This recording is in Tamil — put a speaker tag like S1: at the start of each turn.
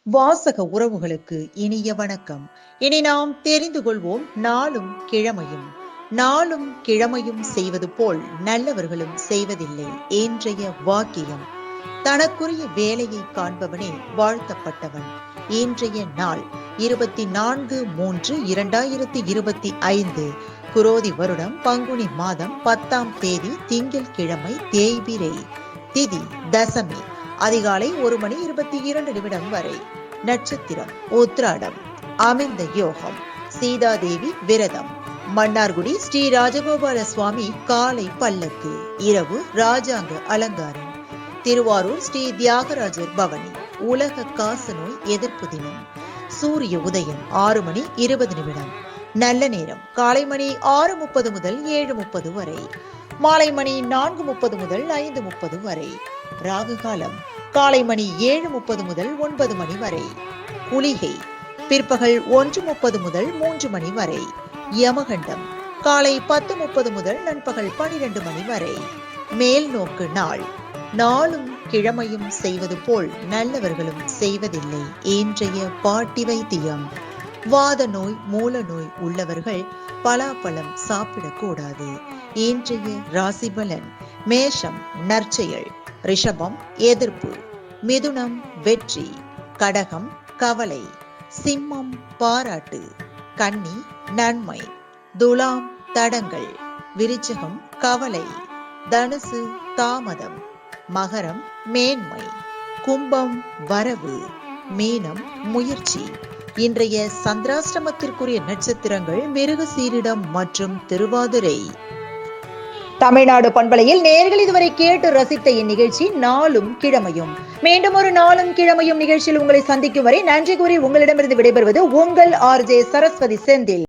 S1: வாசக உறவுகளுக்கு இனிய வணக்கம். இனி நாம் தெரிந்து கொள்வோம் நாளும் கிழமையும். நாளும் கிழமையும் செய்வது போல் நல்லவர்களும் செய்வதில்லை இன்றைய வாக்கியம். தனக்குரிய வேலையை காண்பவனே வாழ்த்தப்பட்டவன். இன்றைய நாள் 24/3/2025 குரோதி வருடம் பங்குனி மாதம் 10ஆம் தேதி திங்கள் கிழமை தேய்பிரை. திதி தசமி. அதிகாலை 1:22 வரை. நட்சத்திரம் உத்திராடம். அமிர்த யோகம். சீதாதேவி விரதம். மன்னார்குடி ஸ்ரீ ராஜகோபால சுவாமி காலை பல்லக்கு. இரவு ராஜாங்க அலங்காரம். திருவாரூர் ஸ்ரீ தியாகராஜர் பவனி. உலக காசநோய் எதிர்ப்பு தினம். சூரிய உதயம் 6:20. நல்ல நேரம் காலை மணி 6:30 முதல் 7:30 வரை. மாலை மணி 4:30 முதல் 5:30 வரை. ராகு காலம் காலை மணி 7:30 முதல் 9 மணி வரை. குளிகை பிற்பகல் 1:30 முதல் 3 மணி வரை. யமகண்டம் காலை 10:30 முதல் நண்பகல் 12 மணி வரை. மேல் நோக்கு நாள். நாளும் கிழமையும் செய்வது போல் நல்லவர்களும் செய்வதில்லை இன்றைய பாட்டி வைத்தியம். வாத நோய் மூல நோய் உள்ளவர்கள் பலாப்பழம் சாப்பிடக்கூடாது. இன்றைய ராசி பலன். மேஷம் நற்செயல். ரிஷபம் எதிர்ப்பு. மிதுனம் வெற்றி. கடகம் கவலை. சிம்மம் பாராட்டு. கன்னி நன்மை. துலாம் தடங்கள். விருச்சிகம் கவலை. தனுசு தாமதம். மகரம் மேன்மை. கும்பம் வரவு. மீனம் முயற்சி. இன்றைய சந்திராஷ்டமத்திற்குரிய நட்சத்திரங்கள் மிருகசீரிடம் மற்றும் திருவாதிரை. தமிழ்நாடு பண்பலையில் நேயர்கள் இதுவரை கேட்டு ரசித்த இந்நிகழ்ச்சி நாளும் கிழமையும். மீண்டும் ஒரு நாளும் கிழமையும் நிகழ்ச்சியில் உங்களை சந்திக்கும் வரை நன்றி கூறி உங்களிடமிருந்து விடைபெறுவது உங்கள் RJ சரஸ்வதி செந்தில்.